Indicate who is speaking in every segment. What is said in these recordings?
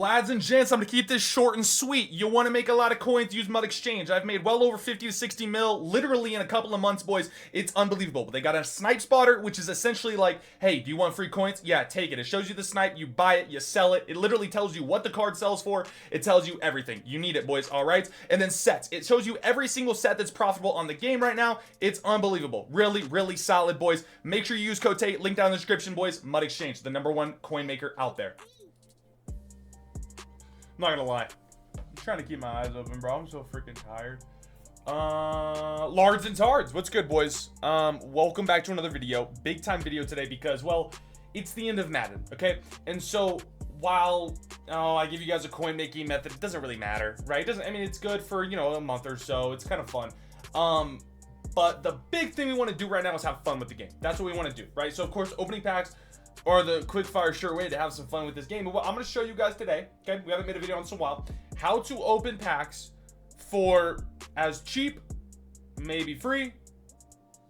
Speaker 1: Lads and gents, I'm going to keep this short and sweet. You want to make a lot of coins, use Mud Exchange. I've made well over 50 to 60 mil literally in a couple of months, boys. It's unbelievable. They got a snipe spotter, which is essentially like, hey, do you want free coins? Yeah, take it. It shows you the snipe, you buy it, you sell it. It literally tells you what the card sells for. It tells you everything. You need it, boys, all right? And then sets. It shows you every single set that's profitable on the game right now. It's unbelievable. Really, really solid, boys. Make sure you use code TATE, link down in the description, boys. Mud Exchange, the #1 coin maker out there. I'm not gonna lie, I'm trying to keep my eyes open, bro. I'm so freaking tired. Lards and Tards, what's good, boys? Welcome back to another video. Big time video today because, well, it's the end of Madden, okay? And so while I give you guys a coin making method, it doesn't really matter, right? It doesn't. I mean, it's good for, you know, a month or so. It's kind of fun. But the big thing we want to do right now is have fun with the game. That's what we want to do, right? So of course, opening packs or the quick fire sure way to have some fun with this game. But what I'm going to show you guys today, okay, we haven't made a video in some while, how to open packs for as cheap, maybe free,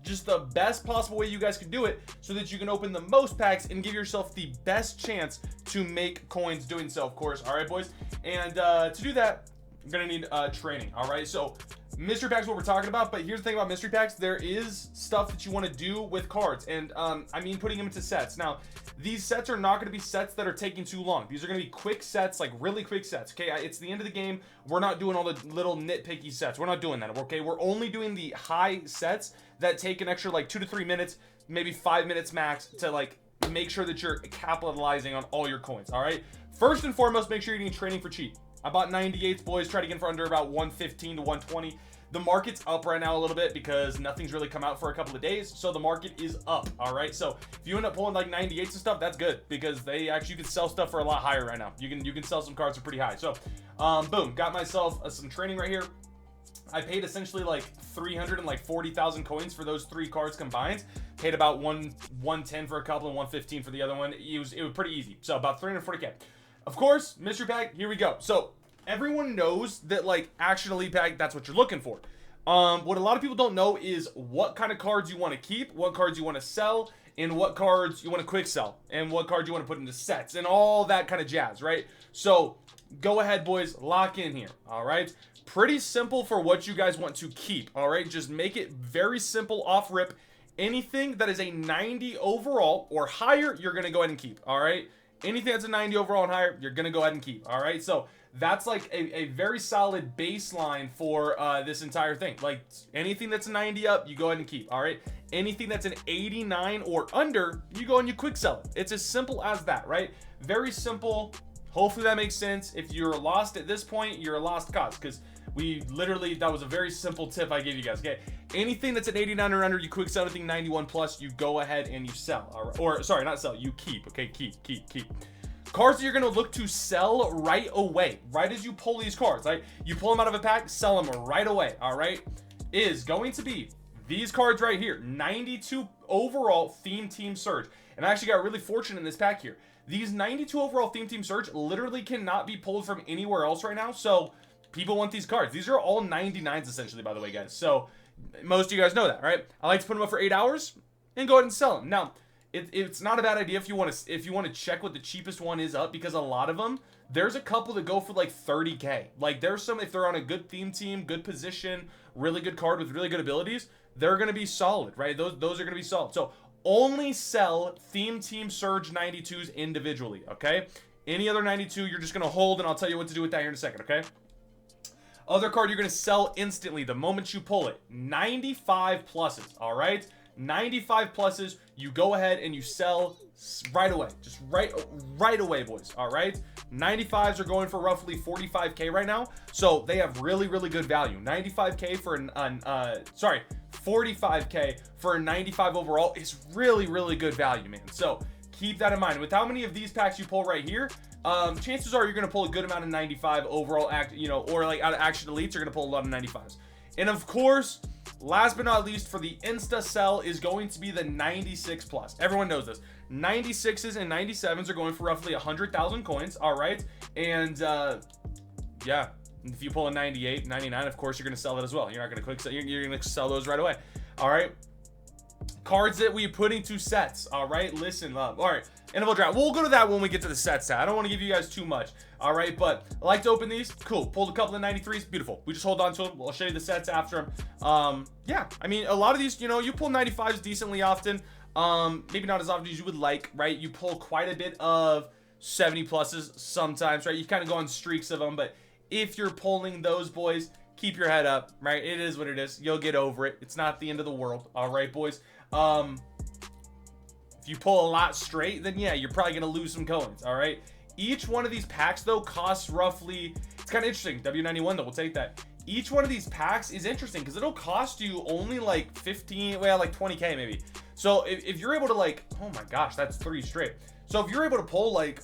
Speaker 1: just the best possible way you guys can do it so that you can open the most packs and give yourself the best chance to make coins doing so, of course. All right, boys. And to do that, you're going to need training. All right. So mystery packs, what we're talking about, but here's the thing about mystery packs. There is stuff that you want to do with cards, and I mean putting them into sets. Now, these sets are not going to be sets that are taking too long. These are going to be quick sets, like really quick sets, okay? It's the end of the game. We're not doing all the little nitpicky sets. We're not doing that, okay? We're only doing the high sets that take an extra like 2 to 3 minutes, maybe 5 minutes max to like make sure that you're capitalizing on all your coins, all right? First and foremost, make sure you're getting training for cheap. I bought 98s, boys. Try to get in for under about 115 to 120. The market's up right now a little bit because nothing's really come out for a couple of days, so the market is up. All right, so if you end up pulling like 98s and stuff, that's good because they actually, you can sell stuff for a lot higher right now. You can sell some cards for pretty high. So boom, got myself some training right here. I paid essentially like 340,000 coins for those 3 cards combined. Paid about 110 for a couple and 115 for the other one. It was pretty easy. So about 340k. Of course, mystery pack, here we go. So everyone knows that like action elite pack, that's what you're looking for. What a lot of people don't know is what kind of cards you want to keep, what cards you want to sell, and what cards you want to quick sell, and what cards you want to put into sets, and all that kind of jazz, right? So go ahead, boys, lock in here, all right? Pretty simple for what you guys want to keep, all right? Just make it very simple off rip. Anything that is a 90 overall or higher, you're going to go ahead and keep, all right? Anything that's a 90 overall and higher, you're going to go ahead and keep, all right? So that's like a very solid baseline for this entire thing. Like anything that's a 90 up, you go ahead and keep, all right? Anything that's an 89 or under, you go and you quick sell it. It's as simple as that, right? Very simple. Hopefully that makes sense. If you're lost at this point, you're a lost cause because we literally, that was a very simple tip I gave you guys, okay? Anything that's an 89 or under, you quick sell. Anything 91 plus, you go ahead and you sell. Or sorry, not sell, you keep, okay? Keep. Cards that you're going to look to sell right away, right as you pull these cards, right? You pull them out of a pack, sell them right away, all right? Is going to be these cards right here, 92 overall Theme Team Surge. And I actually got really fortunate in this pack here. These 92 overall Theme Team Surge literally cannot be pulled from anywhere else right now, so people want these cards. These are all 99s essentially, by the way, guys. So most of you guys know that, right? I like to put them up for 8 hours and go ahead and sell them. Now, it's not a bad idea if you want to check what the cheapest one is up, because a lot of them, there's a couple that go for like 30k. Like there's some, if they're on a good theme team, good position, really good card with really good abilities, they're going to be solid, right? Those are going to be solid. So only sell Theme Team Surge 92s individually, okay? Any other 92, you're just going to hold, and I'll tell you what to do with that here in a second, okay? Other card you're going to sell instantly the moment you pull it. 95 pluses, all right? 95 pluses, you go ahead and you sell right away. Just right away, boys, all right? 95s are going for roughly 45k right now, so they have really, really good value. 95k for 45k for a 95 overall is really, really good value, man. So keep that in mind. With how many of these packs you pull right here, chances are you're going to pull a good amount of 95 overall, or like out of action elites, you're going to pull a lot of 95s. And of course, last but not least, for the insta sell is going to be the 96 plus. Everyone knows this. 96s and 97s are going for roughly 100,000 coins, all right? And yeah, if you pull a 98, 99, of course you're going to sell that as well. You're not going to quick sell, you're going to sell those right away. All right? cards that we put into sets. All right, listen up. All right, NFL draft. We'll go to that when we get to the set. I don't want to give you guys too much. All right, but I like to open these. Cool. Pulled a couple of 93s. Beautiful. We just hold on to them. We'll show you the sets after them. Yeah, I mean, a lot of these, you know, you pull 95s decently often. Maybe not as often as you would like, right? You pull quite a bit of 70 pluses sometimes, right? You kind of go on streaks of them, but if you're pulling those boys, keep your head up, right? It is what it is. You'll get over it. It's not the end of the world. All right, boys. If you pull a lot straight, then yeah, you're probably going to lose some coins. All right. Each one of these packs, though, costs roughly, it's kind of interesting. W91, though, we'll take that. Each one of these packs is interesting because it'll cost you only like 15, well, like 20K maybe. So if you're able to, like, oh my gosh, that's 3 straight. So if you're able to pull, like,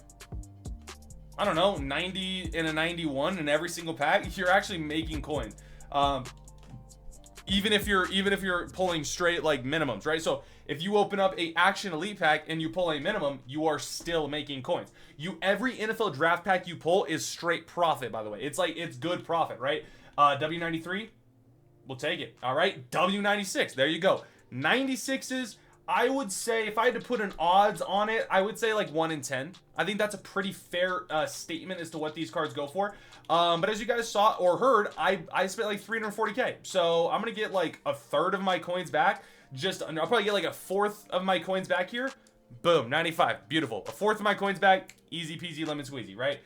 Speaker 1: I don't know, 90 and a 91 in every single pack, you're actually making coins. Even if you're pulling straight like minimums, right? So if you open up a action elite pack and you pull a minimum, you are still making coins. Every NFL draft pack you pull is straight profit, by the way. It's like, it's good profit, right? W93, we'll take it. All right, W96, there you go. 96s, I would say, if I had to put an odds on it, I would say like 1 in 10. I think that's a pretty fair statement as to what these cards go for. But as you guys saw or heard, I spent like 340K. So I'm going to get like a third of my coins back. I'll probably get like a fourth of my coins back here. Boom, 95. Beautiful. A fourth of my coins back. Easy peasy lemon squeezy, right?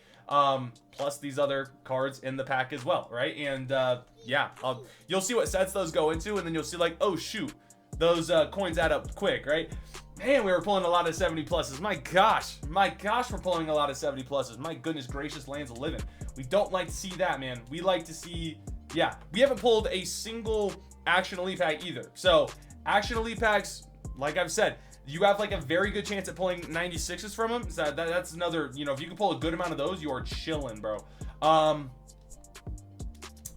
Speaker 1: Plus these other cards in the pack as well, right? And yeah, you'll see what sets those go into, and then you'll see like, oh shoot, those coins add up quick, right? Man, we were pulling a lot of 70 pluses. My gosh, we're pulling a lot of 70 pluses. My goodness gracious, lands of living. We don't like to see that, man. We like to see, yeah, we haven't pulled a single action elite pack either. So action elite packs, like I've said, you have like a very good chance at pulling 96s from them. So that's another, you know, if you can pull a good amount of those, you are chilling, bro.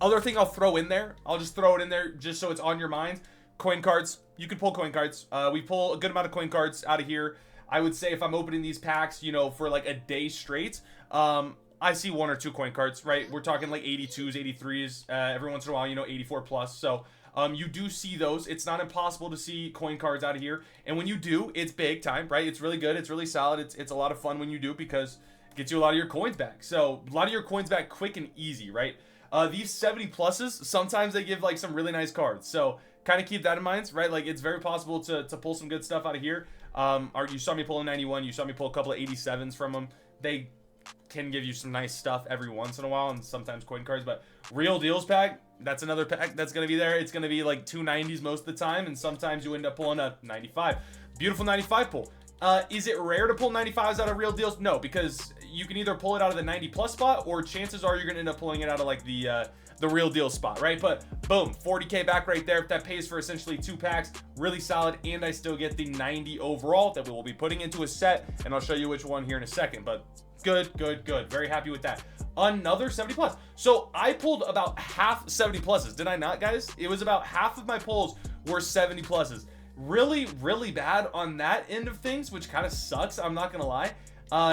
Speaker 1: Other thing I'll throw in there, I'll just throw it in there just so it's on your mind. Coin cards. You can pull coin cards. We pull a good amount of coin cards out of here. I would say if I'm opening these packs, you know, for like a day straight, I see 1 or 2 coin cards, right? We're talking like 82s, 83s, every once in a while, you know, 84 plus. So you do see those. It's not impossible to see coin cards out of here. And when you do, it's big time, right? It's really good. It's really solid. It's a lot of fun when you do because it gets you a lot of your coins back. So a lot of your coins back quick and easy, right? These 70 pluses, sometimes they give like some really nice cards. So kind of keep that in mind, right? Like it's very possible to pull some good stuff out of here. You saw me pull a 91. You saw me pull a couple of 87s from them. They can give you some nice stuff every once in a while and sometimes coin cards, but real deals pack, that's another pack that's going to be there. It's going to be like 2 90s most of the time, and sometimes you end up pulling a 95. Beautiful 95 pull. Is it rare to pull 95s out of real deals? No, because you can either pull it out of the 90 plus spot, or chances are you're going to end up pulling it out of like the real deal spot, right? But boom, 40K back right there. That pays for essentially 2 packs. Really solid, and I still get the 90 overall that we will be putting into a set, and I'll show you which one here in a second. But good. Very happy with that. Another 70 plus. So I pulled about half 70 pluses. Did I not, guys? It was about half of my pulls were 70 pluses. Really bad on that end of things, which kind of sucks. I'm not gonna lie.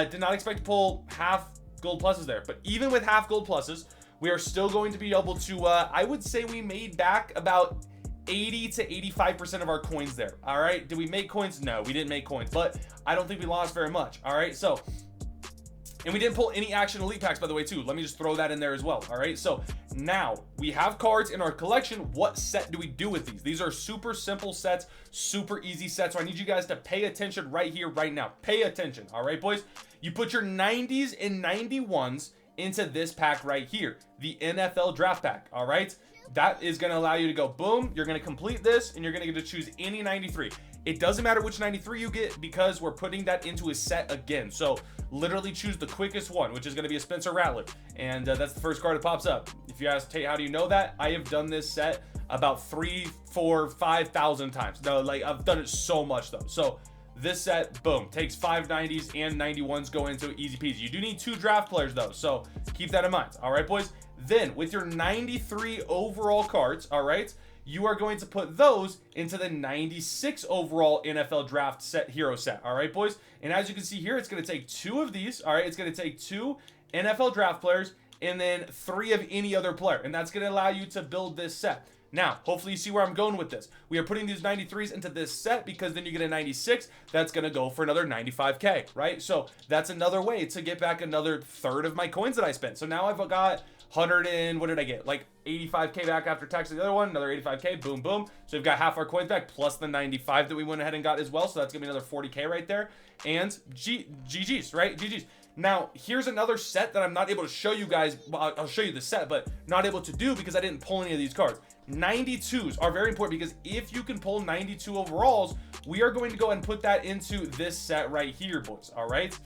Speaker 1: Did not expect to pull half gold pluses there, but even with half gold pluses, we are still going to be able to, I would say we made back about 80 to 85% of our coins there. All right. Did we make coins? No, we didn't make coins, but I don't think we lost very much. All right. So, and we didn't pull any action elite packs, by the way, too. Let me just throw that in there as well. All right. So now we have cards in our collection. What set do we do with these? These are super simple sets, super easy sets. So I need you guys to pay attention right here, right now. Pay attention. All right, boys. You put your 90s and 91s into this pack right here, the NFL draft pack. All right. That is going to allow you to go boom. You're going to complete this and you're going to get to choose any 93. It doesn't matter which 93 you get because we're putting that into a set again. So literally choose the quickest one, which is going to be a Spencer Rattler. And that's the first card that pops up. If you ask, hey, how do you know that? I have done this set about 3, 4, 5,000 times. No, like I've done it so much though. So this set, boom, takes 5 90s and 91s go into easy peasy. You do need 2 draft players though. So keep that in mind. All right, boys. Then with your 93 overall cards, all right, you are going to put those into the 96 overall NFL draft set hero set. All right, boys. And as you can see here, it's going to take 2 of these. All right, it's going to take 2 NFL draft players and then 3 of any other player. And that's going to allow you to build this set. Now, hopefully you see where I'm going with this. We are putting these 93s into this set because then you get a 96 that's going to go for another 95k, right? So that's another way to get back another third of my coins that I spent. So now I've got 100 and what did I get? Like 85k back after tax the other one, another 85k, boom, boom. So we've got half our coins back plus the 95 that we went ahead and got as well. So that's gonna be another 40k right there. And GG's, right? GG's. Now, here's another set that I'm not able to show you guys. Well, I'll show you the set, but not able to do because I didn't pull any of these cards. 92s are very important because if you can pull 92 overalls, we are going to go ahead and put that into this set right here, boys. All right.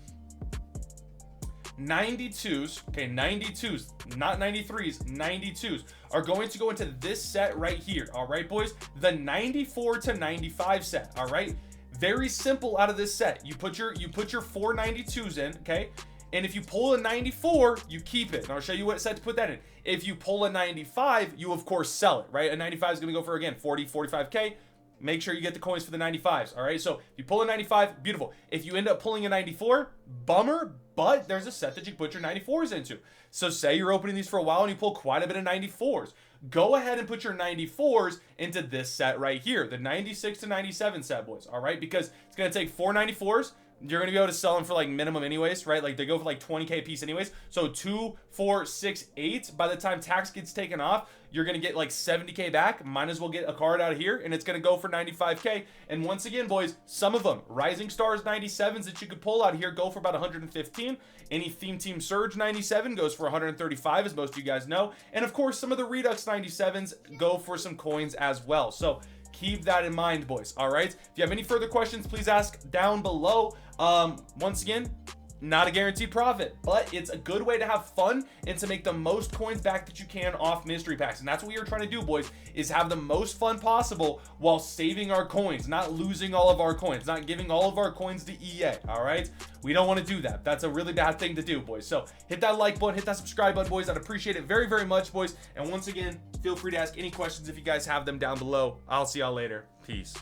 Speaker 1: 92s, okay, 92s, not 93s, 92s are going to go into this set right here. All right, boys, the 94 to 95 set. All right, very simple out of this set. You put your 492s in, okay, and if you pull a 94, you keep it. And I'll show you what set to put that in. If you pull a 95, you of course sell it, right? A 95 is going to go for, again, 40, 45k. Make sure you get the coins for the 95s, all right? So if you pull a 95, beautiful. If you end up pulling a 94, bummer, but there's a set that you can put your 94s into. So say you're opening these for a while and you pull quite a bit of 94s. Go ahead and put your 94s into this set right here, the 96 to 97 set, boys, all right? Because it's going to take 4 94s. You're going to be able to sell them for like minimum anyways, right? Like they go for like 20k a piece anyways. So 2, 4, 6, 8, by the time tax gets taken off, you're going to get like 70k back. Might as well get a card out of here and it's going to go for 95k. And once again, boys, some of them, Rising Stars 97s that you could pull out here go for about 115. Any Theme Team Surge 97 goes for 135, as most of you guys know. And of course, some of the Redux 97s go for some coins as well. So keep that in mind, boys. All right. If you have any further questions, please ask down below. Once again, not a guaranteed profit, but it's a good way to have fun and to make the most coins back that you can off mystery packs. And that's what we are trying to do, boys, is have the most fun possible while saving our coins, not losing all of our coins, not giving all of our coins to EA. All right. We don't want to do that. That's a really bad thing to do, boys. So hit that like button, hit that subscribe button, boys. I'd appreciate it very, very much, boys. And once again, feel free to ask any questions if you guys have them down below. I'll see y'all later. Peace.